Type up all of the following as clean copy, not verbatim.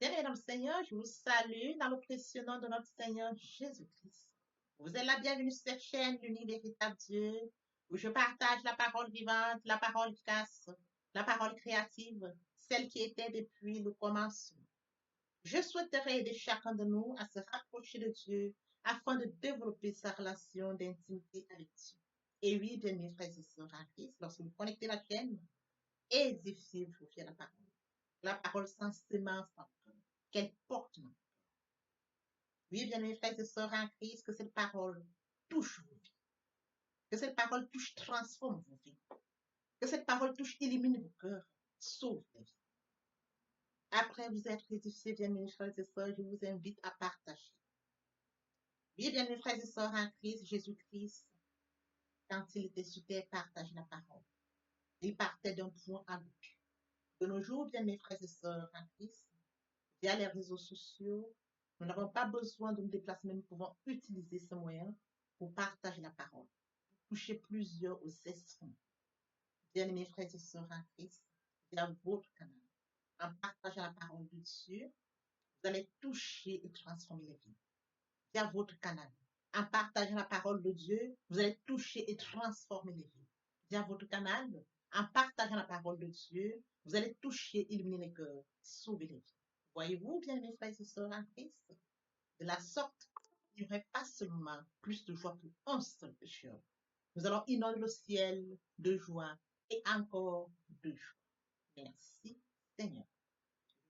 Bien-aimés dans le Seigneur, je vous salue dans le précieux nom de notre Seigneur Jésus-Christ. Vous êtes la bienvenue sur cette chaîne, l'unique véritable Dieu, où je partage la parole vivante, la parole efficace, la parole créative, celle qui était depuis le commencement. Je souhaiterais aider chacun de nous à se rapprocher de Dieu afin de développer sa relation d'intimité avec Dieu. Et oui, bien-aimés frères et sœurs en Christ, lorsque vous connectez la chaîne, édifiez-vous via la parole. La parole sans sémence dans le cœur, qu'elle porte. Oui, bien-aimés frères et sœurs en Christ, que cette parole touche vos vies, que cette parole touche, transforme vos vies, que cette parole touche, illumine vos cœurs, sauve les vies. Après vous être édifiés, bien-aimés frères et sœurs, je vous invite à partager. Oui, bien-aimés frères et sœurs en Christ, Jésus-Christ, quand il était sur terre, partage la parole. Il partait d'un point à l'autre. De nos jours, bien-aimés frères et sœurs en Christ, via les réseaux sociaux, nous n'avons pas besoin de nous déplacer, mais nous pouvons utiliser ce moyen pour partager la parole, pour toucher plusieurs aux esprits. Bien-aimés frères et sœurs en Christ, via votre canal, en partageant la parole de Dieu, vous allez toucher et transformer les vies. Via votre canal, en partageant la parole de Dieu, vous allez toucher et transformer les vies. Via votre canal, en partageant la parole de Dieu, vous allez toucher, illuminer les cœurs, sauver les vies. Voyez-vous, bien-aimés frères et sœurs en Christ, de la sorte, il n'y aurait pas seulement plus de joie pour un seul pécheur. Nous allons inonder le ciel de joie et encore de joie. Merci, Seigneur.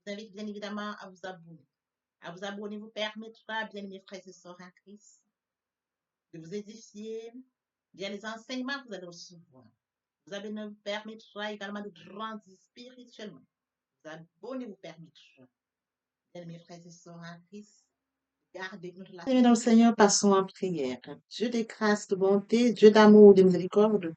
Je vous invite bien évidemment à vous abonner. À vous abonner vous permettra, bien aimés frères et sœurs en Christ, de vous édifier via les enseignements que vous allez recevoir. Vous abonner vous permettra également de grandir spirituellement. Vous abonner vous permettra, bien aimés frères et sœurs en Christ, gardez notre relation. Bien, Seigneur, passons en prière. Dieu de grâce, de bonté, Dieu d'amour, de miséricorde,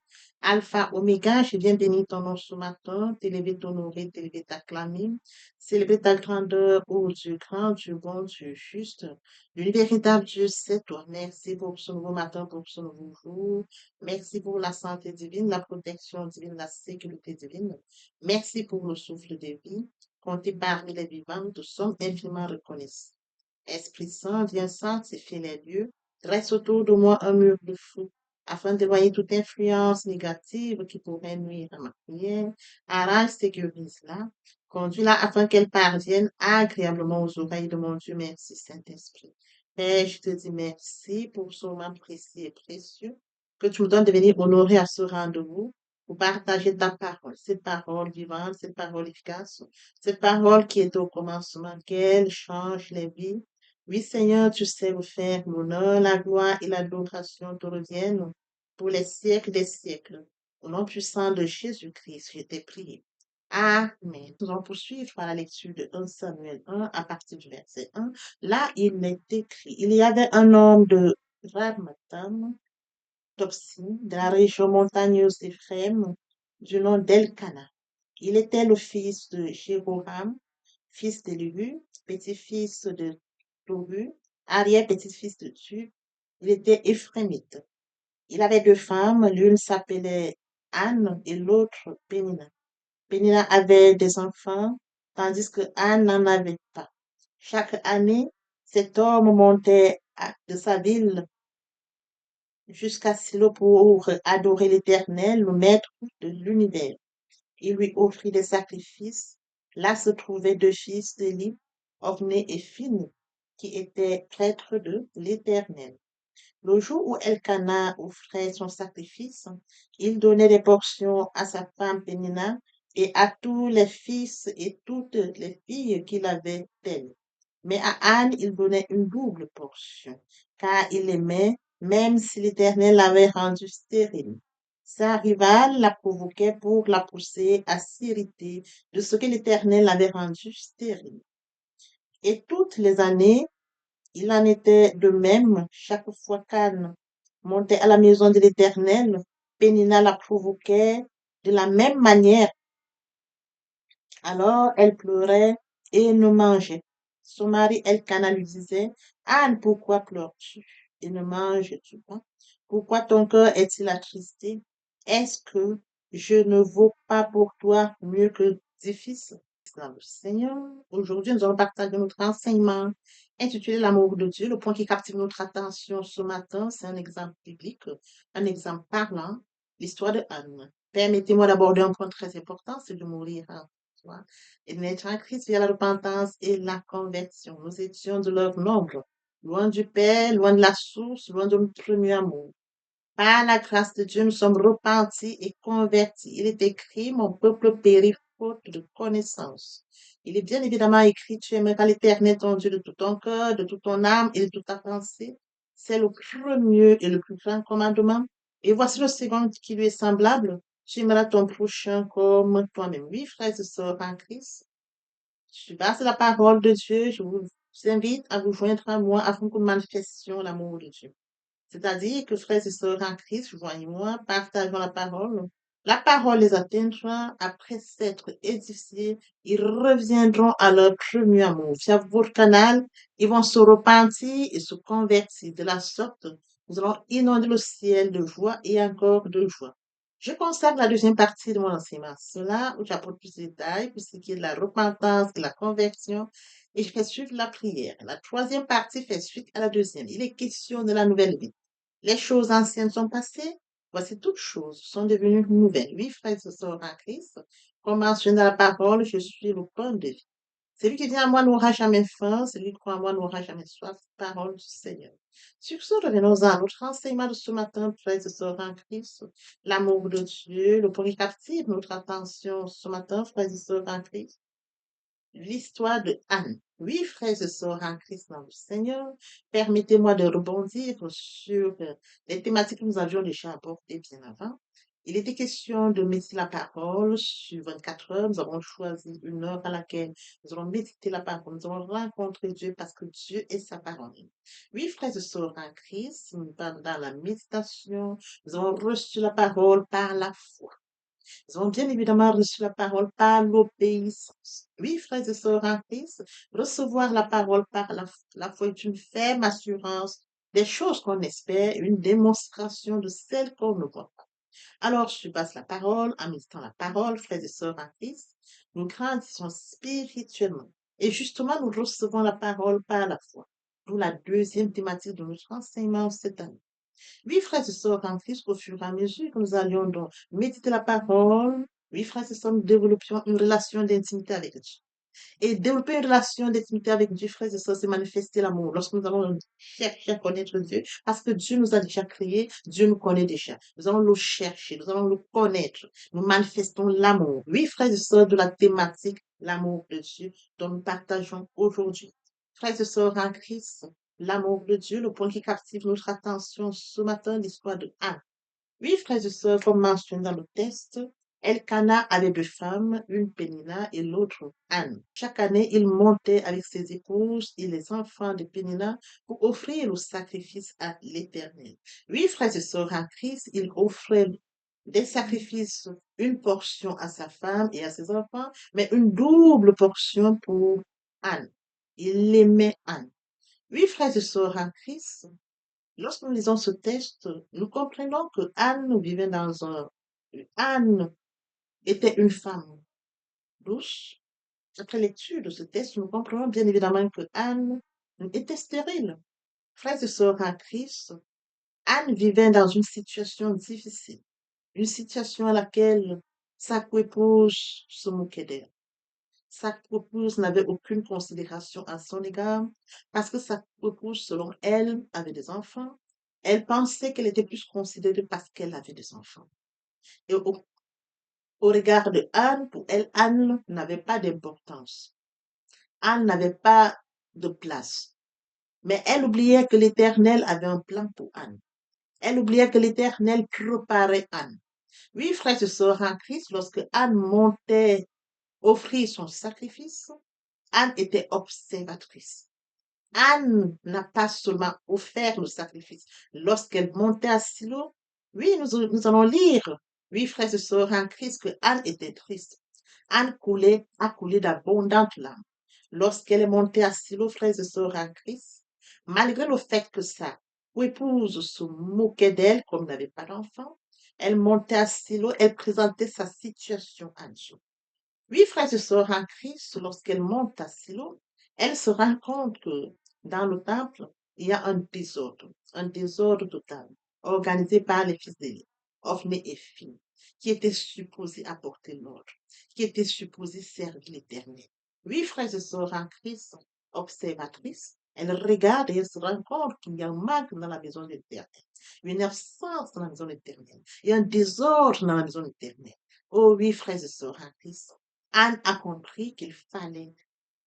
Alpha, Oméga, je viens bénir ton nom ce matin, t'élever, t'honorer, t'élever, t'acclamer, célébrer ta grandeur, ô Dieu grand, Dieu bon, Dieu juste. Le véritable Dieu, c'est toi. Merci pour ce nouveau matin, pour ce nouveau jour. Merci pour la santé divine, la protection divine, la sécurité divine. Merci pour le souffle de vie. Comptez parmi les vivants, nous sommes infiniment reconnaissants. Esprit Saint, viens sanctifier les lieux. Dresse autour de moi un mur de feu, afin d'éloigner toute influence négative qui pourrait nuire à ma prière. Arrache, sécurise-la. Conduis-la afin qu'elle parvienne agréablement aux oreilles de mon Dieu. Merci, Saint-Esprit. Père, je te dis merci pour ce moment précieux et précieux que tu nous donnes de venir honorer à ce rendez-vous pour partager ta parole, cette parole vivante, cette parole efficace, cette parole qui est au commencement, qu'elle change les vies. Oui, Seigneur, tu sais le faire. L'honneur, la gloire et l'adoration te reviennent pour les siècles des siècles. Au nom puissant de Jésus-Christ, je t'ai prié. Amen. Nous allons poursuivre par la lecture de 1 Samuel 1 à partir du verset 1. Là, il est écrit, il y avait un homme de Ramattam, Topsi, de la région montagneuse d'Éphraïm, du nom d'Elkana. Il était le fils de Jéroham, fils d'Élu, petit-fils de Tobu, arrière-petit-fils de Tub. Il était éphraimite. Il avait deux femmes, l'une s'appelait Anne et l'autre Pénina. Pénina avait des enfants, tandis que Anne n'en avait pas. Chaque année, cet homme montait de sa ville jusqu'à Silo pour adorer l'Éternel, le Maître de l'univers. Il lui offrit des sacrifices. Là se trouvaient deux fils d'Élie, Ophné et Phiné, qui étaient prêtres de l'Éternel. Le jour où Elkana offrait son sacrifice, il donnait des portions à sa femme Pénina et à tous les fils et toutes les filles qu'il avait d'elle. Mais à Anne, il donnait une double portion, car il l'aimait, même si l'Éternel l'avait rendue stérile. Sa rivale la provoquait pour la pousser à s'irriter de ce que l'Éternel avait rendu stérile. Et toutes les années, il en était de même chaque fois qu'Anne montait à la maison de l'Éternel. Pénina la provoquait de la même manière. Alors elle pleurait et ne mangeait. Son mari Elkana lui disait, Anne, pourquoi pleures-tu et ne manges-tu pas? Pourquoi ton cœur est-il attristé? Est-ce que je ne vaux pas pour toi mieux que 10 fils? Jésus-Christ dans le Seigneur. Aujourd'hui, nous allons partager notre enseignement intitulé L'amour de Dieu. Le point qui captive notre attention ce matin, c'est un exemple biblique, un exemple parlant, l'histoire de Anne. Permettez-moi d'aborder un point très important, c'est de mourir en soi et de naître en Christ via la repentance et la conversion. Nous étions de leur nombre, loin du Père, loin de la source, loin de notre premier amour. Par la grâce de Dieu, nous sommes repentis et convertis. Il est écrit, mon peuple périt faute de connaissance. Il est bien évidemment écrit, tu aimeras l'Éternel ton Dieu de tout ton cœur, de toute ton âme et de toute ta pensée. C'est le premier et le plus grand commandement. Et voici le second qui lui est semblable. Tu aimeras ton prochain comme toi-même. Oui, frères et sœurs en Christ. Je passe la parole de Dieu. Je vous invite à vous joindre à moi afin que nous manifestions l'amour de Dieu. C'est-à-dire que frères et sœurs en Christ, joignez-moi, partageons la parole. La parole les atteindra après s'être édifiés. Ils reviendront à leur premier amour. Via votre canal, ils vont se repentir et se convertir. De la sorte, nous allons inonder le ciel de joie et encore de joie. Je consacre la deuxième partie de mon enseignement à cela, où j'apporte plus de détails pour ce qui est de la repentance et la conversion, et je fais suivre la prière. La troisième partie fait suite à la deuxième. Il est question de la nouvelle vie. Les choses anciennes sont passées, voici toutes choses sont devenues nouvelles. Oui, frères et sœurs en Christ, comme mentionné dans la parole, je suis le pain de vie. Celui qui vient à moi n'aura jamais faim, celui qui croit en moi n'aura jamais soif. Parole du Seigneur. Sur ce, revenons à notre enseignement de ce matin, frères et sœurs en Christ. L'amour de Dieu, le point qui captive notre attention ce matin, frères et sœurs en Christ. L'histoire de Anne. Oui, frères et sœurs en Christ dans le Seigneur, permettez-moi de rebondir sur les thématiques que nous avions déjà abordées bien avant. Il était question de méditer la parole sur 24 heures. Nous avons choisi une heure à laquelle nous allons méditer la parole. Nous allons rencontrer Dieu parce que Dieu est sa parole. Oui, frères et sœurs en Christ, dans la méditation, nous avons reçu la parole par la foi. Ils ont bien évidemment reçu la parole par l'obéissance. Oui, frères et sœurs en Christ, recevoir la parole par la foi est une ferme assurance des choses qu'on espère, une démonstration de celles qu'on ne voit pas. Alors, je passe la parole, en méditant la parole, frères et sœurs en Christ, nous grandissons spirituellement. Et justement, nous recevons la parole par la foi. D'où la deuxième thématique de notre enseignement cette année. Oui, frères et sœurs en Christ, au fur et à mesure que nous allions donc méditer la parole, oui, frères et sœurs, nous développions une relation d'intimité avec Dieu. Et développer une relation d'intimité avec Dieu, frères et sœurs, c'est manifester l'amour. Lorsque nous allons chercher à connaître Dieu, parce que Dieu nous a déjà créés, Dieu nous connaît déjà. Nous allons le chercher, nous allons le connaître. Nous manifestons l'amour. Oui, frères et sœurs, de la thématique, l'amour de Dieu, dont nous partageons aujourd'hui. Frères et sœurs en Christ, l'amour de Dieu, le point qui captive notre attention ce matin, l'histoire de Anne. Oui, frères et sœurs, comme mentionné dans le texte, Elkanah avait deux femmes, une Pénina et l'autre Anne. Chaque année, il montait avec ses épouses et les enfants de Pénina pour offrir le sacrifice à l'Éternel. Oui, frères et sœurs en Christ, il offrait des sacrifices, une portion à sa femme et à ses enfants, mais une double portion pour Anne. Il aimait Anne. Oui, frères et sœurs en Christ, lorsque nous lisons ce texte, nous comprenons que Anne vivait dans un... Anne était une femme douce. Après lecture de ce texte, nous comprenons bien évidemment que Anne était stérile. Frères et sœurs en Christ, Anne vivait dans une situation difficile, une situation à laquelle sa coépouse se moquait d'elle. Sa coépouse n'avait aucune considération à son égard parce que sa coépouse, selon elle, avait des enfants. Elle pensait qu'elle était plus considérée parce qu'elle avait des enfants. Et au regard de Anne, pour elle, Anne n'avait pas d'importance. Anne n'avait pas de place. Mais elle oubliait que l'Éternel avait un plan pour Anne. Elle oubliait que l'Éternel préparait Anne. Oui, frères et sœurs en Christ, lorsque Anne montait offrir son sacrifice, Anne était observatrice. Anne n'a pas seulement offert le sacrifice. Lorsqu'elle montait à Silo, oui, nous allons lire, oui, frères et sœurs en Christ, que Anne était triste. Anne a coulé d'abondantes larmes. Lorsqu'elle est montée à Silo, frères et sœurs en Christ, malgré le fait que sa épouse se moquait d'elle, comme elle n'avait pas d'enfant, elle montait à Silo, elle présentait sa situation à Dieu. Oui, frères et sœurs en Christ, lorsqu'elle monte à Silo, elle se rend compte que dans le temple, il y a un désordre total, organisé par les fils d'Élie, Ophné et Phine, qui étaient supposés apporter l'ordre, qui étaient supposés servir l'Éternel. Oui, frères et sœurs en Christ, observatrices, elle regarde et elle se rend compte qu'il y a un manque dans la maison de l'Éternel, une absence dans la maison de l'Éternel, il y a un désordre dans la maison de l'Éternel. Oh oui, frères et sœurs en Christ, Anne a compris qu'il fallait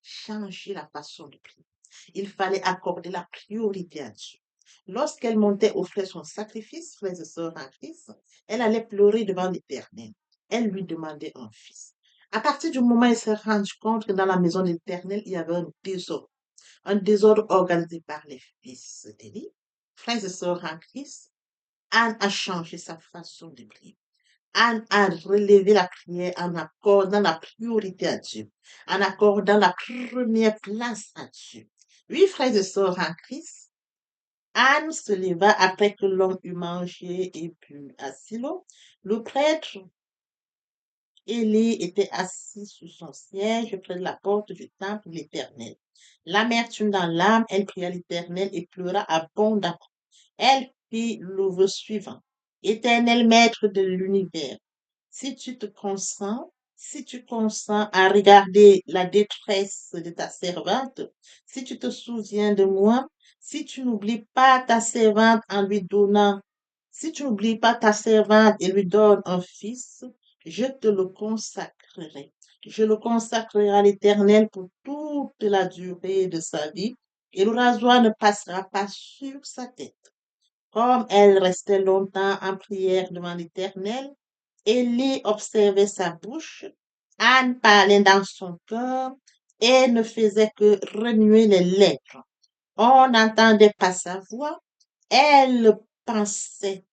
changer la façon de prier. Il fallait accorder la priorité à Dieu. Lorsqu'elle montait offrir son sacrifice, frères et sœurs en Christ, elle allait pleurer devant l'Éternel. Elle lui demandait un fils. À partir du moment où elle s'est rendue compte que dans la maison de l'Éternel, il y avait un désordre organisé par les fils d'Élie, frères et sœurs en Christ, Anne a changé sa façon de prier. Anne a relevé la prière en accordant la priorité à Dieu, en accordant la première place à Dieu. Oui, frères et sœurs en Christ, Anne se leva après que l'homme eut mangé et bu à Silo. Le prêtre Élie était assis sous son siège près de la porte du temple de l'Éternel. L'amertume dans l'âme, elle pria l'Éternel et pleura abondamment. Elle fit le vœu suivant. Éternel maître de l'univers, si tu consens à regarder la détresse de ta servante, si tu te souviens de moi, si tu n'oublies pas ta servante en lui donnant, si tu n'oublies pas ta servante et lui donnes un fils, je te le consacrerai. Je le consacrerai à l'Éternel pour toute la durée de sa vie, et le rasoir ne passera pas sur sa tête. Comme elle restait longtemps en prière devant l'Éternel, Élie observait sa bouche. Anne parlait dans son cœur et ne faisait que remuer les lèvres. On n'entendait pas sa voix. Elle pensait,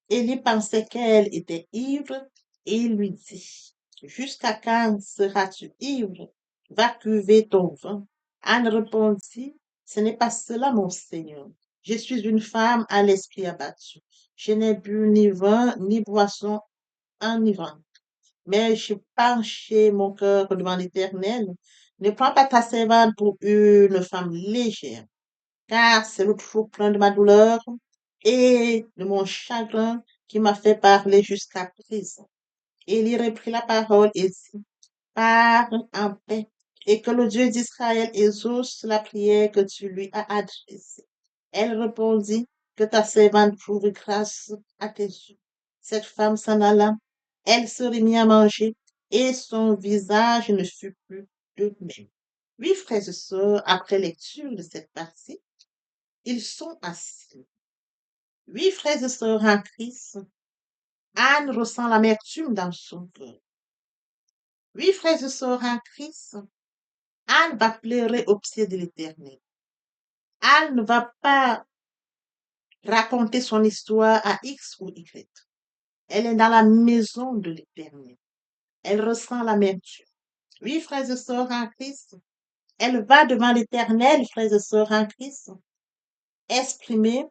Élie pensait qu'elle était ivre et il lui dit, jusqu'à quand seras-tu ivre? Va cuver ton vin. Anne répondit, ce n'est pas cela, mon Seigneur. Je suis une femme à l'esprit abattu. Je n'ai bu ni vin ni boisson enivrante, mais je penchai mon cœur devant l'Éternel. Ne prends pas ta servante pour une femme légère, car c'est le trop plein de ma douleur et de mon chagrin qui m'a fait parler jusqu'à présent. Il reprit la parole et dit, parle en paix, et que le Dieu d'Israël exauce la prière que tu lui as adressée. Elle répondit, que ta servante trouve grâce à tes yeux. Cette femme s'en alla, elle se remit à manger, et son visage ne fut plus de même. Oui, frères et sœurs, après lecture de cette partie, ils sont assis. Oui, frères et sœurs en Christ, Anne ressent l'amertume dans son cœur. Oui, frères et sœurs en Christ, Anne va pleurer au pied de l'Éternel. Anne ne va pas raconter son histoire à X ou Y. Elle est dans la maison de l'Éternel. Elle ressent l'amertume. Oui, frères et sœurs en Christ, elle va devant l'Éternel, frères et sœurs en Christ, exprimer.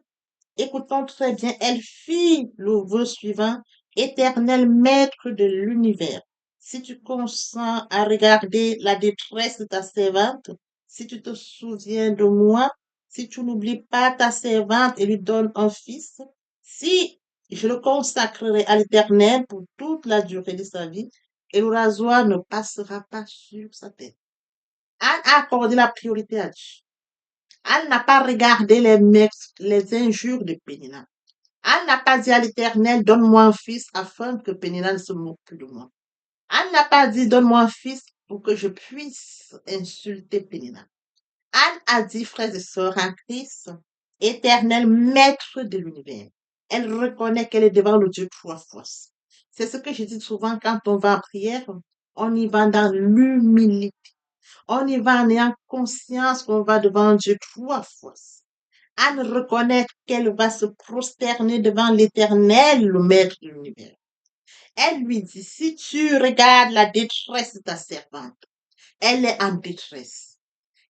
Écoutons très bien, elle fit le vœu suivant, Éternel maître de l'univers. Si tu consens à regarder la détresse de ta servante, si tu te souviens de moi, si tu n'oublies pas ta servante et lui donnes un fils, si je le consacrerai à l'Éternel pour toute la durée de sa vie, et le rasoir ne passera pas sur sa tête. Anne a accordé la priorité à Dieu. Anne n'a pas regardé les injures de Pénina. Anne n'a pas dit à l'Éternel, donne-moi un fils afin que Pénina ne se moque plus de moi. Anne n'a pas dit, donne-moi un fils pour que je puisse insulter Pénina. Anne a dit, frères et sœurs en Christ, Éternel maître de l'univers. Elle reconnaît qu'elle est devant le Dieu trois fois. C'est ce que je dis souvent quand on va en prière, on y va dans l'humilité. On y va en ayant conscience qu'on va devant Dieu trois fois. Anne reconnaît qu'elle va se prosterner devant l'Éternel, le Maître de l'univers. Elle lui dit, si tu regardes la détresse de ta servante, elle est en détresse.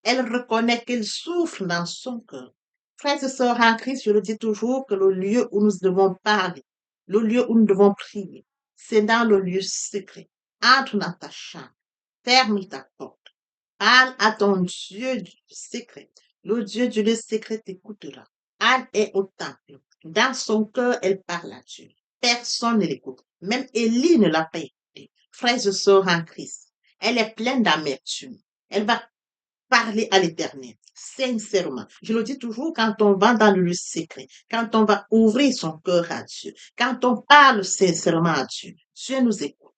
Elle reconnaît qu'elle souffre dans son cœur. Frères et sœurs en Christ, je le dis toujours que le lieu où nous devons parler, le lieu où nous devons prier, c'est dans le lieu secret. Entre dans ta chambre. Ferme ta porte. Parle à ton Dieu du secret. Le Dieu du lieu secret t'écoutera. Anne est au temple. Dans son cœur, elle parle à Dieu. Personne ne l'écoute. Même Élie ne l'a pas écouté. Frères et sœurs en Christ, elle est pleine d'amertume. Elle va parler à l'Éternel, sincèrement. Je le dis toujours, quand on va dans le lieu secret, quand on va ouvrir son cœur à Dieu, quand on parle sincèrement à Dieu, Dieu nous écoute.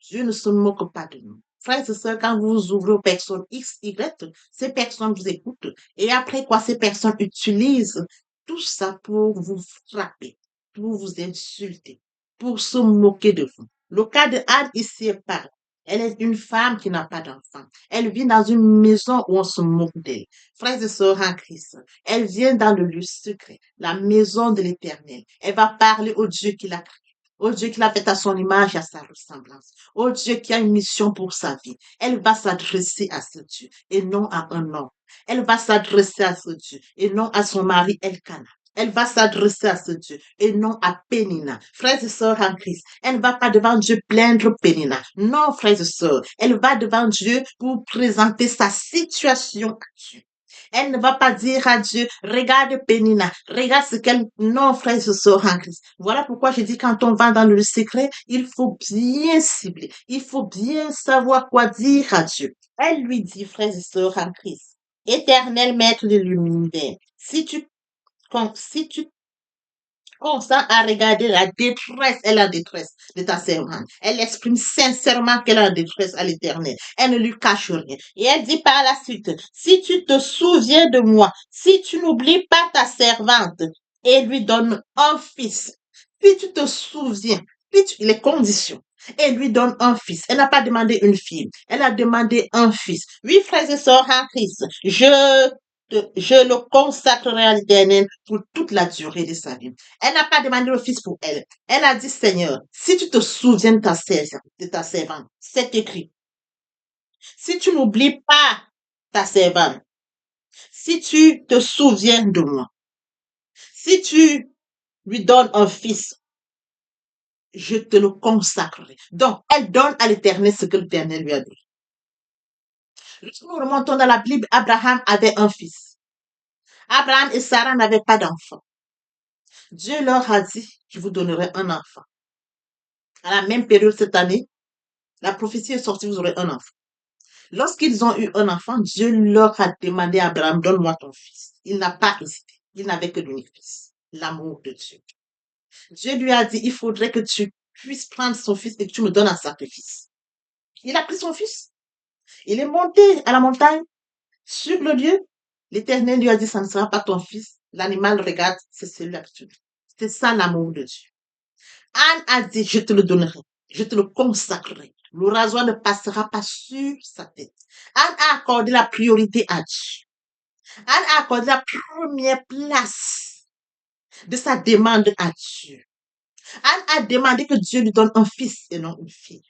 Dieu ne se moque pas de nous. Frères et sœurs, quand vous ouvrez aux personnes X, Y, ces personnes vous écoutent. Et après quoi, ces personnes utilisent tout ça pour vous frapper, pour vous insulter, pour se moquer de vous. Le cas de Anne ici est pareil. Elle est une femme qui n'a pas d'enfant. Elle vit dans une maison où on se moque d'elle. Frères et sœurs en Christ, elle vient dans le lieu secret, la maison de l'Éternel. Elle va parler au Dieu qui l'a créé. Oh Dieu qui l'a fait à son image et à sa ressemblance. Oh Dieu qui a une mission pour sa vie. Elle va s'adresser à ce Dieu et non à un homme. Elle va s'adresser à ce Dieu et non à son mari Elkanah. Elle va s'adresser à ce Dieu et non à Pénina. Frères et sœurs en Christ, elle ne va pas devant Dieu plaindre Pénina. Non, frères et sœurs, elle va devant Dieu pour présenter sa situation à Dieu. Elle ne va pas dire à Dieu, regarde Pénina, regarde ce qu'elle... Non, frère et sœurs en Christ. Voilà pourquoi je dis, quand on va dans le secret, il faut bien cibler. Il faut bien savoir quoi dire à Dieu. Elle lui dit, frères et sœurs en Christ, Éternel maître de l'univers, si tu consent à regarder la détresse et la détresse de ta servante. Elle exprime sincèrement qu'elle a la détresse à l'Éternel. Elle ne lui cache rien. Et elle dit par la suite, si tu te souviens de moi, si tu n'oublies pas ta servante et lui donne un fils, si tu te souviens, les conditions, et lui donne un fils. Elle n'a pas demandé une fille, elle a demandé un fils. Oui, frères et sœurs en Christ, je le consacrerai à l'Éternel pour toute la durée de sa vie. Elle n'a pas demandé le fils pour elle. Elle a dit, Seigneur, si tu te souviens de ta servante, c'est écrit. Si tu n'oublies pas ta servante, si tu te souviens de moi, si tu lui donnes un fils, je te le consacrerai. Donc, elle donne à l'Éternel ce que l'Éternel lui a dit. Lorsque nous remontons dans la Bible, Abraham avait un fils. Abraham et Sarah n'avaient pas d'enfant. Dieu leur a dit, je vous donnerai un enfant. À la même période cette année, la prophétie est sortie, vous aurez un enfant. Lorsqu'ils ont eu un enfant, Dieu leur a demandé à Abraham, donne-moi ton fils. Il n'a pas hésité. Il n'avait que l'unique fils. L'amour de Dieu. Dieu lui a dit, il faudrait que tu puisses prendre son fils et que tu me donnes un sacrifice. Il a pris son fils. Il est monté à la montagne, sur le lieu. L'Éternel lui a dit, ça ne sera pas ton fils. L'animal regarde, c'est celui-là que tu veux. C'est ça l'amour de Dieu. Anne a dit, je te le donnerai. Je te le consacrerai. Le rasoir ne passera pas sur sa tête. Anne a accordé la priorité à Dieu. Anne a accordé la première place de sa demande à Dieu. Anne a demandé que Dieu lui donne un fils et non une fille.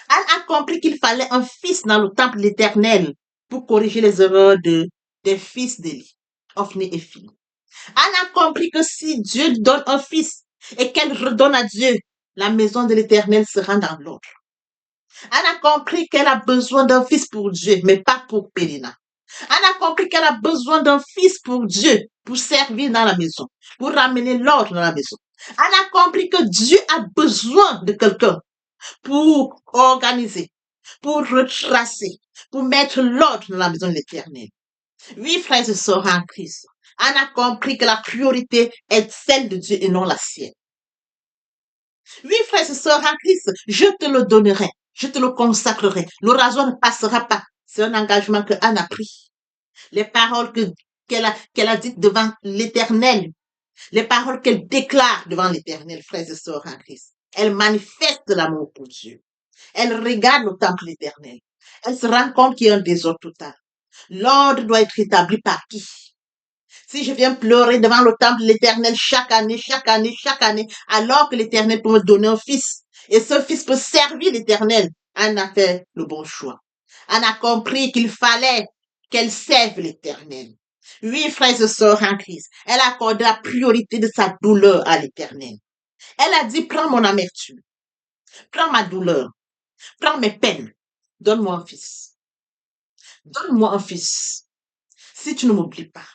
Anne a compris qu'il fallait un fils dans le temple de l'Éternel pour corriger les erreurs des fils d'Élie, Ophni et Phineas. Anne a compris que si Dieu lui donne un fils et qu'elle redonne à Dieu, la maison de l'Éternel sera dans l'ordre. Anne a compris qu'elle a besoin d'un fils pour Dieu, mais pas pour Pénina. Anne a compris qu'elle a besoin d'un fils pour Dieu, pour servir dans la maison, pour ramener l'ordre dans la maison. Anne a compris que Dieu a besoin de quelqu'un pour organiser, pour retracer, pour mettre l'ordre dans la maison de l'Éternel. Oui, frères et sœurs en Christ, Anne a compris que la priorité est celle de Dieu et non la sienne. Oui, frères et sœurs en Christ, je te le donnerai, je te le consacrerai. Le rasoir ne passera pas. C'est un engagement que Anne a pris. Les paroles qu'elle a dites devant l'Éternel, les paroles qu'elle déclare devant l'Éternel, frères et sœurs en Christ. Elle manifeste l'amour pour Dieu. Elle regarde le temple de l'Éternel. Elle se rend compte qu'il y a un désordre total. L'ordre doit être établi par qui? Si je viens pleurer devant le temple de l'Éternel chaque année, alors que l'Éternel peut me donner un fils, et ce fils peut servir l'Éternel, Anne a fait le bon choix. Anne a compris qu'il fallait qu'elle serve l'Éternel. Oui, frères et sœurs en Christ, elle a accordé la priorité de sa douleur à l'Éternel. Elle a dit, prends mon amertume, prends ma douleur, prends mes peines, Donne-moi un fils. Donne-moi un fils. Si tu ne m'oublies pas,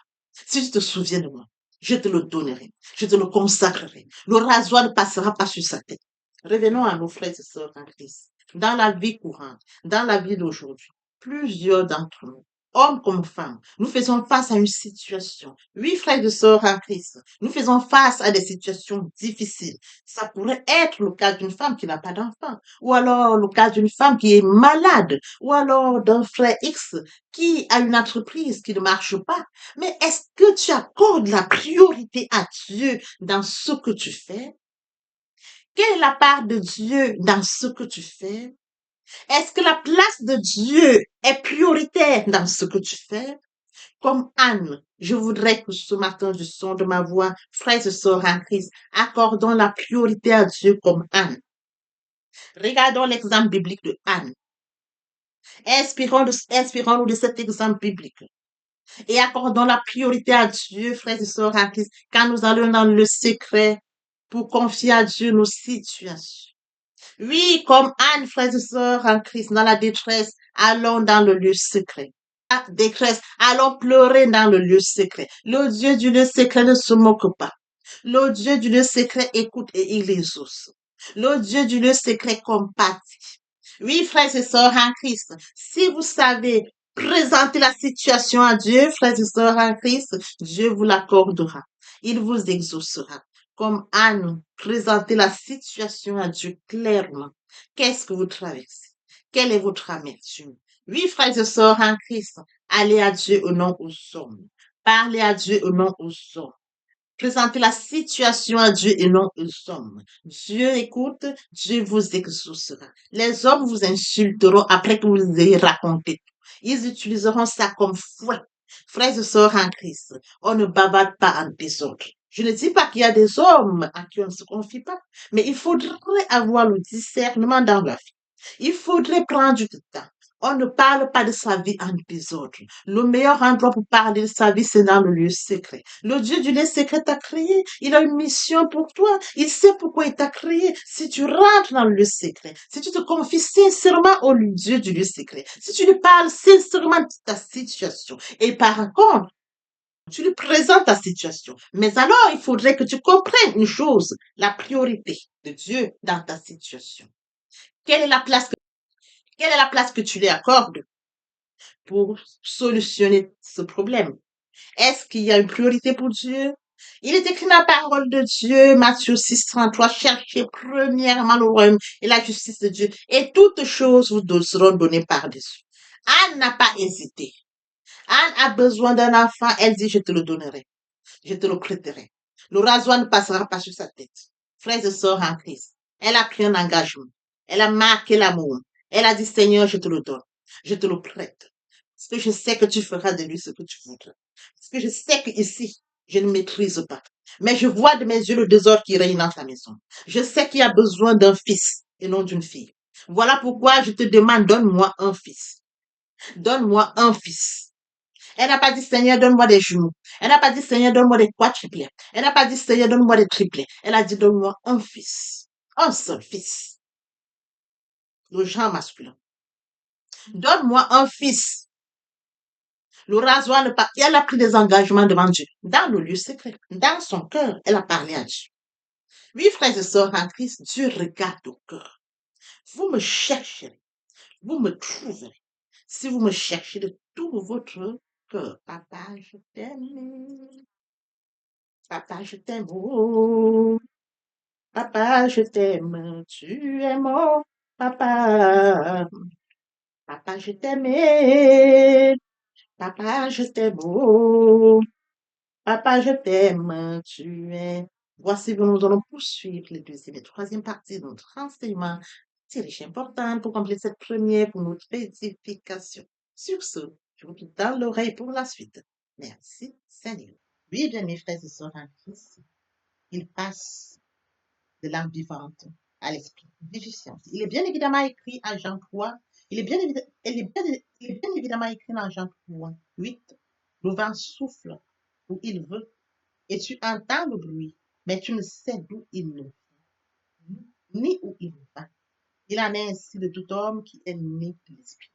si tu te souviens de moi, je te le donnerai, je te le consacrerai. Le rasoir ne passera pas sur sa tête. Revenons à nos frères et sœurs en Christ. Dans la vie courante, dans la vie d'aujourd'hui, plusieurs d'entre nous, hommes comme femmes, nous faisons face à une situation. Oui, frères et sœurs en Christ, nous faisons face à des situations difficiles. Ça pourrait être le cas d'une femme qui n'a pas d'enfant, ou alors le cas d'une femme qui est malade, ou alors d'un frère X qui a une entreprise qui ne marche pas. Mais est-ce que tu accordes la priorité à Dieu dans ce que tu fais? Quelle est la part de Dieu dans ce que tu fais? Est-ce que la place de Dieu est prioritaire dans ce que tu fais? Comme Anne, je voudrais que ce matin, du son de ma voix, frères et sœurs en Christ, accordons la priorité à Dieu comme Anne. Regardons l'exemple biblique de Anne. Inspirons-nous de cet exemple biblique. Et accordons la priorité à Dieu, frères et sœurs en Christ, quand nous allons dans le secret pour confier à Dieu nos situations. Oui, comme Anne, frères et sœurs en Christ, dans la détresse, allons dans le lieu secret. La détresse, allons pleurer dans le lieu secret. Le Dieu du lieu secret ne se moque pas. Le Dieu du lieu secret écoute et il exauce. Le Dieu du lieu secret compatit. Oui, frères et sœurs en Christ, si vous savez présenter la situation à Dieu, frères et sœurs en Christ, Dieu vous l'accordera. Il vous exaucera. Comme Anne, présentez la situation à Dieu clairement. Qu'est-ce que vous traversez? Quelle est votre amertume? Oui, frères et sœurs en Christ, allez à Dieu au nom aux hommes. Parlez à Dieu au nom aux hommes. Présentez la situation à Dieu et non aux hommes. Dieu écoute, Dieu vous exaucera. Les hommes vous insulteront après que vous ayez raconté tout. Ils utiliseront ça comme fouet. Frères et sœurs en Christ, on ne bavarde pas en désordre. Je ne dis pas qu'il y a des hommes à qui on ne se confie pas, mais il faudrait avoir le discernement dans la vie. Il faudrait prendre du temps. On ne parle pas de sa vie en désordre. Le meilleur endroit pour parler de sa vie, c'est dans le lieu secret. Le Dieu du lieu secret t'a créé. Il a une mission pour toi. Il sait pourquoi il t'a créé. Si tu rentres dans le lieu secret, si tu te confies sincèrement au Dieu du lieu secret, si tu lui parles sincèrement de ta situation, et par contre, tu lui présentes ta situation. Mais alors, il faudrait que tu comprennes une chose, la priorité de Dieu dans ta situation. Quelle est la place quelle est la place que tu lui accordes pour solutionner ce problème? Est-ce qu'il y a une priorité pour Dieu? Il est écrit dans la parole de Dieu, Matthieu 6,33, cherchez premièrement le royaume et la justice de Dieu, et toutes choses vous seront données par-dessus. Anne n'a pas hésité. Anne a besoin d'un enfant, elle dit, je te le donnerai, je te le prêterai. Le rasoir ne passera pas sur sa tête. Frères et sœurs en Christ, elle a pris un engagement. Elle a marqué l'amour. Elle a dit, Seigneur, je te le donne, je te le prête. Parce que je sais que tu feras de lui ce que tu voudras. Parce que je sais qu'ici, je ne maîtrise pas. Mais je vois de mes yeux le désordre qui règne dans ta maison. Je sais qu'il y a besoin d'un fils et non d'une fille. Voilà pourquoi je te demande, donne-moi un fils. Donne-moi un fils. Elle n'a pas dit, Seigneur, donne-moi des jumeaux. Elle n'a pas dit, Seigneur, donne-moi des quadruplets. Elle n'a pas dit, Seigneur, donne-moi des triplets. Elle a dit, donne-moi un fils. Un seul fils. Le genre masculin. Donne-moi un fils. Le rasoir ne pas. Elle a pris des engagements devant Dieu. Dans le lieu secret. Dans son cœur, elle a parlé à Dieu. Oui, frères et sœurs en Christ, Dieu regarde au cœur. Vous me chercherez. Vous me trouverez. Si vous me cherchez de tout votre cœur. Papa, je t'aime. Papa, je t'aime. Oh. Papa, je t'aime, tu es mon papa. Papa, je t'aime. Papa, je t'aime. Oh. Papa, je t'aime, tu es. Voici, nous allons poursuivre les deuxième et troisième parties de notre enseignement. C'est riche important pour compléter cette première pour notre édification. Sur ce, je vous quitte dans l'oreille pour la suite. Merci, Seigneur. Oui, bien, mes frères et sœurs en Christ, il passe de l'âme vivante à l'esprit vivifiant. Il est bien évidemment écrit à Jean 3. Il est bien évidemment écrit dans Jean 3, 8. Le vent souffle où il veut et tu entends le bruit, mais tu ne sais d'où il ne vient, ni où il va. Il en est ainsi de tout homme qui est né de l'Esprit.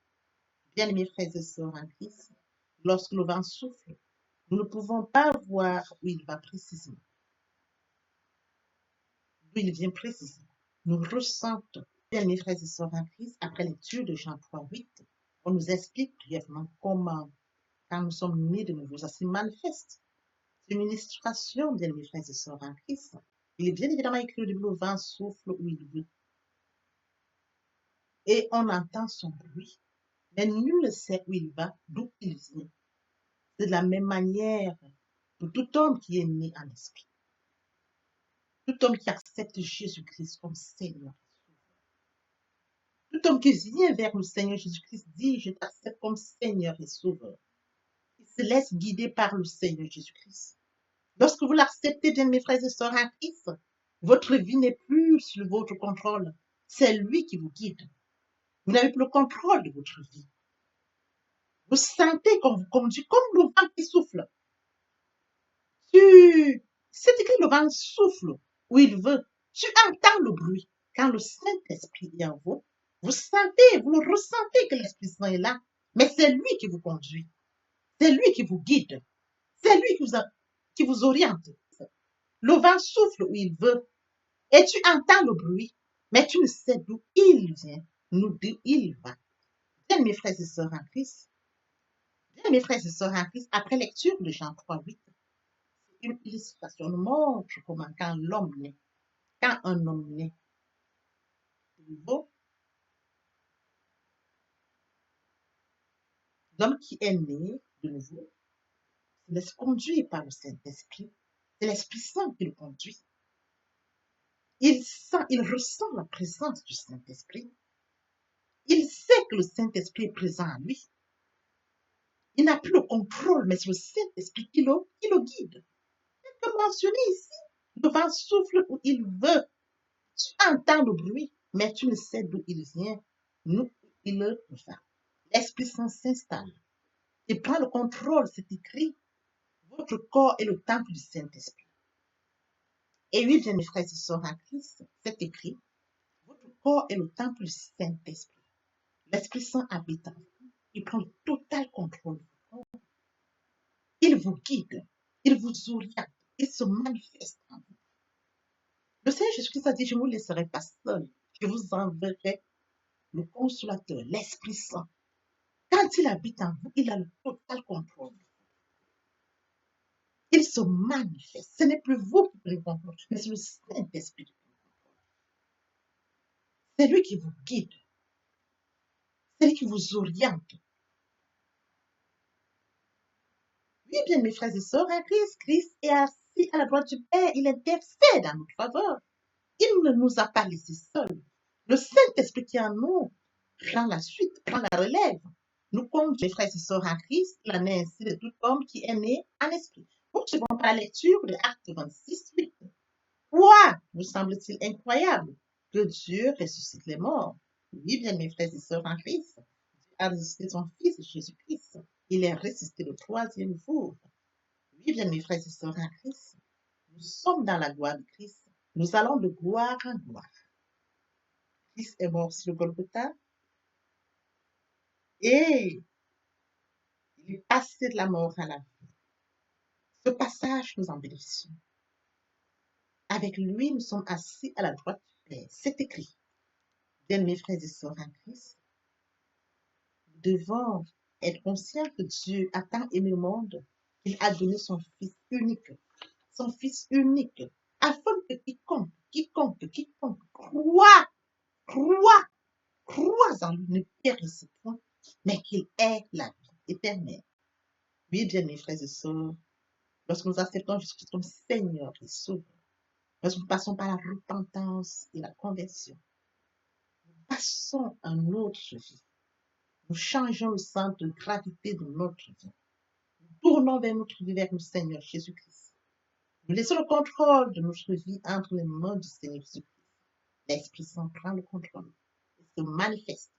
Bien-aimés frères et sœurs en Christ, lorsque le vent souffle, nous ne pouvons pas voir où il va précisément, d'où il vient précisément. Nous ressentons, bien-aimés frères et sœurs en Christ, après lecture de Jean 3:8, on nous explique brièvement comment, quand nous sommes nés de nouveau, ça se manifeste. C'est une illustration, bien-aimés frères et sœurs en Christ. Il est bien évidemment écrit au début, le vent souffle où il veut. Et on entend son bruit, mais nul ne sait où il va, d'où il vient. C'est de la même manière pour tout homme qui est né en esprit. Tout homme qui accepte Jésus-Christ comme Seigneur. Tout homme qui vient vers le Seigneur Jésus-Christ dit, je t'accepte comme Seigneur et Sauveur. Il se laisse guider par le Seigneur Jésus-Christ. Lorsque vous l'acceptez, bien mes frères et sœurs en Christ, votre vie n'est plus sous votre contrôle. C'est lui qui vous guide. Vous n'avez plus le contrôle de votre vie. Vous sentez qu'on vous conduit comme le vent qui souffle. C'est écrit, le vent souffle où il veut. Tu entends le bruit. Quand le Saint-Esprit est en vous, vous sentez, vous le ressentez que l'Esprit Saint est là. Mais c'est lui qui vous conduit. C'est lui qui vous guide. C'est lui qui vous oriente. Le vent souffle où il veut. Et tu entends le bruit, mais tu ne sais d'où il vient, d'où il va. Bien, mes frères et sœurs en Christ, après lecture de Jean 3:8, une illustration nous montre comment quand un homme naît de nouveau, l'homme qui est né de nouveau, se laisse conduire par le Saint-Esprit. C'est l'Esprit Saint qui le conduit. Il ressent la présence du Saint-Esprit. Il sait que le Saint-Esprit est présent en lui. Il n'a plus le contrôle, mais c'est le Saint-Esprit qui le guide. Comme mentionné ici, le vent souffle où il veut. Tu entends le bruit, mais tu ne sais d'où il vient, d'où il va. L'Esprit Saint s'installe. Il prend le contrôle, c'est écrit. Votre corps est le temple du Saint-Esprit. Et oui, bien mes frères et sœurs en Christ, c'est écrit. Votre corps est le temple du Saint-Esprit. L'Esprit Saint habite en vous. Il prend le total contrôle. Il vous guide. Il vous oriente. Il se manifeste en vous. Le Seigneur Jésus-Christ a dit, je ne vous laisserai pas seul. Je vous enverrai le consolateur, l'Esprit Saint. Quand il habite en vous, il a le total contrôle. Il se manifeste. Ce n'est plus vous qui prenez le contrôle, mais c'est le Saint-Esprit qui prend le contrôle. C'est lui qui vous guide. C'est lui qui vous oriente. Oui, bien, mes frères et sœurs, Christ est assis à la droite du Père. Il intercède en notre faveur. Il ne nous a pas laissés seuls. Le Saint-Esprit qui est en nous prend la suite, prend la relève. Nous comptons, mes frères et sœurs en Christ, l'année ainsi de tout homme qui est né en esprit. Poursuivons par la lecture de Actes 26:8. Quoi nous semble-t-il incroyable que Dieu ressuscite les morts? Oui, bien, mes frères et sœurs en Christ, Dieu a ressuscité son Fils Jésus-Christ. Il est ressuscité le troisième jour. Oui, bien, mes frères et sœurs en Christ, nous sommes dans la gloire de Christ. Nous allons de gloire en gloire. Christ est mort sur le Golgotha et il est passé de la mort à la vie. Ce passage, nous en bénéficions. Avec lui, nous sommes assis à la droite du Père. C'est écrit. Bien, mes frères et sœurs en Christ, nous devons être conscients que Dieu a tant aimé le monde qu'il a donné son Fils unique, afin que quiconque croit en lui ne périsse point, mais qu'il ait la vie éternelle. Oui, bien, mes frères et sœurs, lorsque nous acceptons Jésus comme Seigneur et Sauveur, lorsque nous passons par la repentance et la conversion, nous passons à notre vie. Nous changeons le centre de gravité de notre vie. Nous tournons vers notre vie, vers le Seigneur Jésus-Christ. Nous laissons le contrôle de notre vie entre les mains du Seigneur Jésus-Christ. L'Esprit Saint prend le contrôle et se manifeste,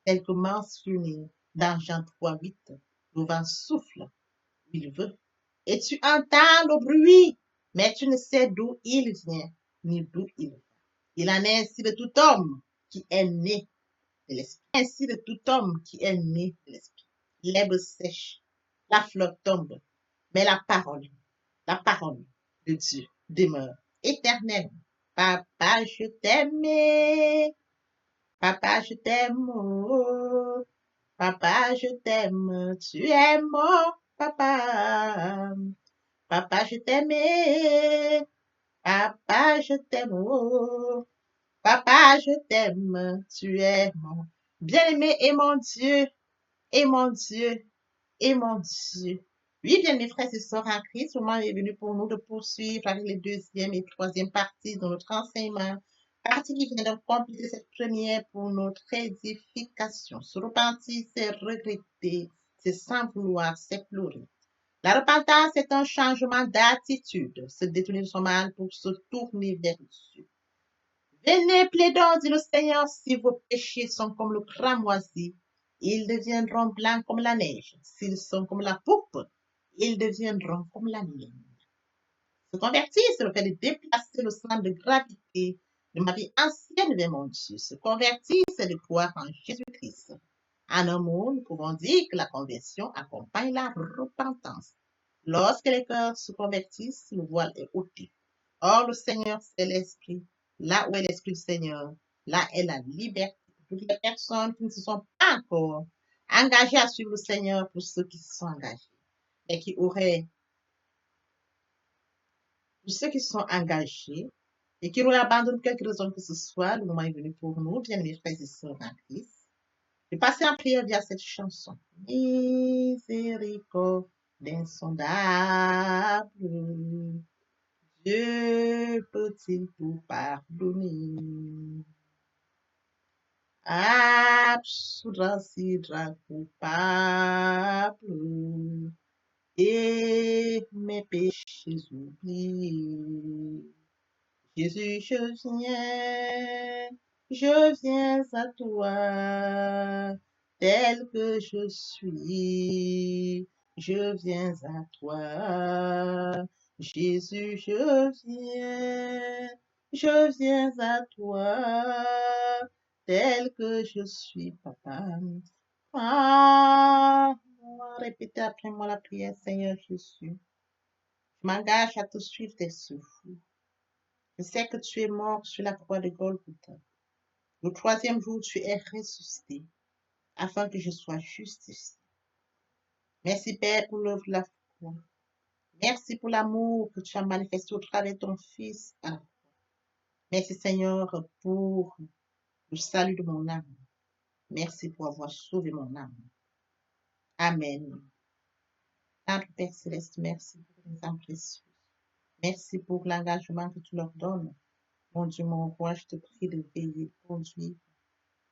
tel que mentionné dans Jean 3:8. Le vent souffle où il veut. Et tu entends le bruit, mais tu ne sais d'où il vient, ni d'où il va. Il en est ainsi de tout homme qui est né de l'Esprit. Ainsi de tout homme qui est né de l'Esprit. L'herbe sèche, la fleur tombe, mais la parole de Dieu demeure éternelle. Papa, je t'aime. Papa, je t'aime. Oh. Papa, je t'aime. Tu es mon papa. Papa, je t'aime. Papa, je t'aime. Oh. Papa, je t'aime. Tu es mon bien-aimé et mon Dieu. Et mon Dieu. Et mon Dieu. Oui, bien mes frères et sœurs en Christ, le moment est venu pour nous de poursuivre avec les deuxième et troisième parties de notre enseignement. Partie qui vient de compléter cette première pour notre édification. Se repentir, c'est regretter, c'est sans vouloir, c'est pleurer. La repentance est un changement d'attitude, se détourner de son mal pour se tourner vers Dieu. Venez, plaidons, dit le Seigneur, si vos péchés sont comme le cramoisi, ils deviendront blancs comme la neige. S'ils sont comme la poupe, ils deviendront comme la laine. Se convertir, c'est le fait de déplacer le centre de gravité de ma vie ancienne vers mon Dieu. Se convertir, c'est de croire en Jésus-Christ. En un mot, nous pouvons dire que la conversion accompagne la repentance. Lorsque les cœurs se convertissent, le voile est ôté. Or, le Seigneur, c'est l'Esprit. Là où est l'Esprit du Seigneur, là est la liberté. Pour toutes les personnes qui ne se sont pas encore engagées à suivre le Seigneur, pour ceux qui se sont engagés, et qui auraient, pour ceux qui se sont engagés, et qui auraient abandonné quelque raison que ce soit, le moment est venu pour nous, bien mes frères et sœurs en Christ, de passer en prière via cette chanson. Miséricorde insondable, Dieu peut-il tout pardonner? Absoudre si coupable et mes péchés oubliés. Jésus, je viens à toi, tel que je suis, je viens à toi. Jésus, je viens à toi, tel que je suis, papa. Ah, répétez après moi la prière, Seigneur Jésus. Je m'engage à te suivre tes souffles. Je sais que tu es mort sur la croix de Golgotha. Le troisième jour, tu es ressuscité afin que je sois justifié. Merci, Père, pour l'œuvre de la foi. Merci pour l'amour que tu as manifesté au travers de ton Fils. Merci, Seigneur, pour le salut de mon âme. Merci pour avoir sauvé mon âme. Amen. Notre Père Céleste, merci pour les âmes précieuses. Merci pour l'engagement que tu leur donnes. Mon Dieu, mon roi, je te prie de veiller, de conduire,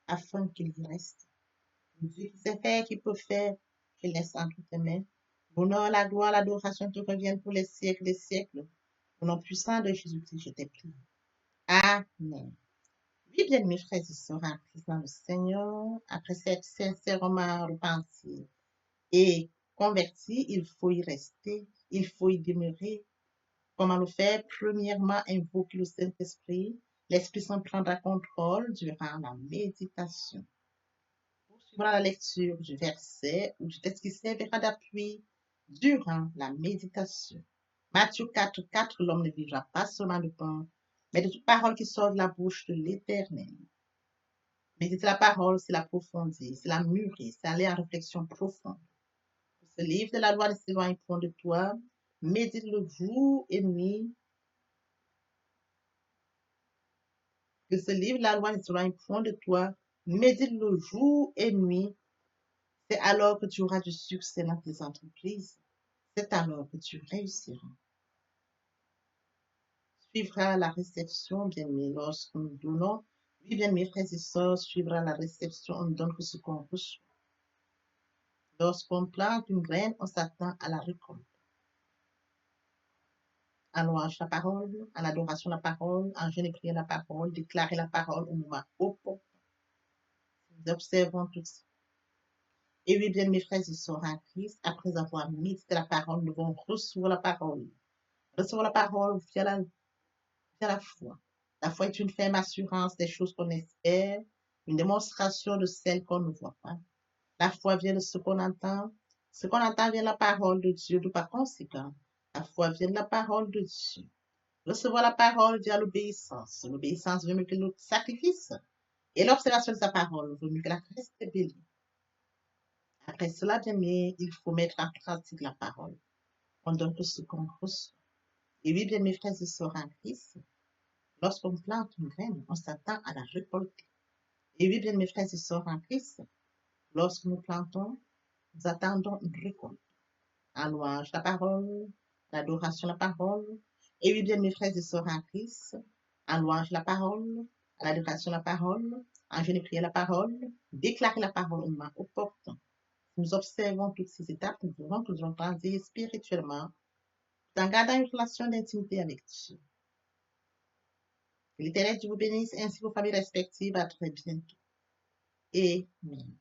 afin qu'ils y restent. Dieu qui sait faire, qui peut faire, je laisse entre tes mains. L'honneur, la gloire, l'adoration te reviennent pour les siècles des siècles. Au nom puissant de Jésus-Christ, je t'ai prié. Amen. Oui, bien, mes frères et sœurs en Christ dans le Seigneur, après cette sincèrement repentie et converti, il faut y rester, il faut y demeurer. Comment le faire? Premièrement, invoquer le Saint-Esprit. L'Esprit Saint prendra contrôle durant la méditation. Poursuivra la lecture du verset ou du texte qui servira d'appui durant la méditation. Matthieu 4, 4, l'homme ne vivra pas seulement de pain, mais de toute parole qui sort de la bouche de l'Éternel. Méditer la parole, c'est l'approfondir, c'est la mûrir, c'est aller en réflexion profonde. Ce livre de la loi ne s'éloigne point de toi, médite-le jour et nuit. Que ce livre de la loi ne s'éloigne point de toi, médite-le jour et nuit. C'est alors que tu auras du succès dans tes entreprises. C'est alors que tu réussiras. Suivra la réception, bien-aimés, lorsque nous donnons. Oui, bien, mes frères et sœurs, suivra la réception, on ne donne que ce qu'on reçoit. Lorsqu'on plante une graine, on s'attend à la récolte. En louange la parole, en adoration la parole, en jeûne et prière la parole, déclarer la parole au moment opportun. Nous observons tout ça. Et oui, bien, mes frères et sœurs en Christ, après avoir médité la parole, nous devons recevoir la parole. Recevoir la parole via la foi. La foi est une ferme assurance des choses qu'on espère, une démonstration de celle qu'on ne voit pas. La foi vient de ce qu'on entend. Ce qu'on entend vient de la parole de Dieu, par conséquent. La foi vient de la parole de Dieu. Recevoir la parole via l'obéissance. L'obéissance veut mieux que le sacrifice. Et l'observation de sa parole vaut mieux que la rébellion. Après cela, bien aimé, il faut mettre en pratique la parole. On donne tout ce qu'on reçoit. Et oui, bien mes frères et sœurs en Christ, lorsqu'on plante une graine, on s'attend à la récolter. Et oui, bien mes frères et sœurs en Christ, lorsque nous plantons, nous attendons une récolte. En louange la parole, l'adoration la parole. Et oui, bien mes frères et sœurs en Christ, en louange la parole, à l'adoration la parole, en jeûne et prière la parole, déclarer la parole au moment opportun. Nous observons toutes ces étapes, nous verrons que nous allons grandir spirituellement, tout en gardant une relation d'intimité avec Dieu. Que l'Éternel Dieu vous bénisse ainsi vos familles respectives. À très bientôt. Amen.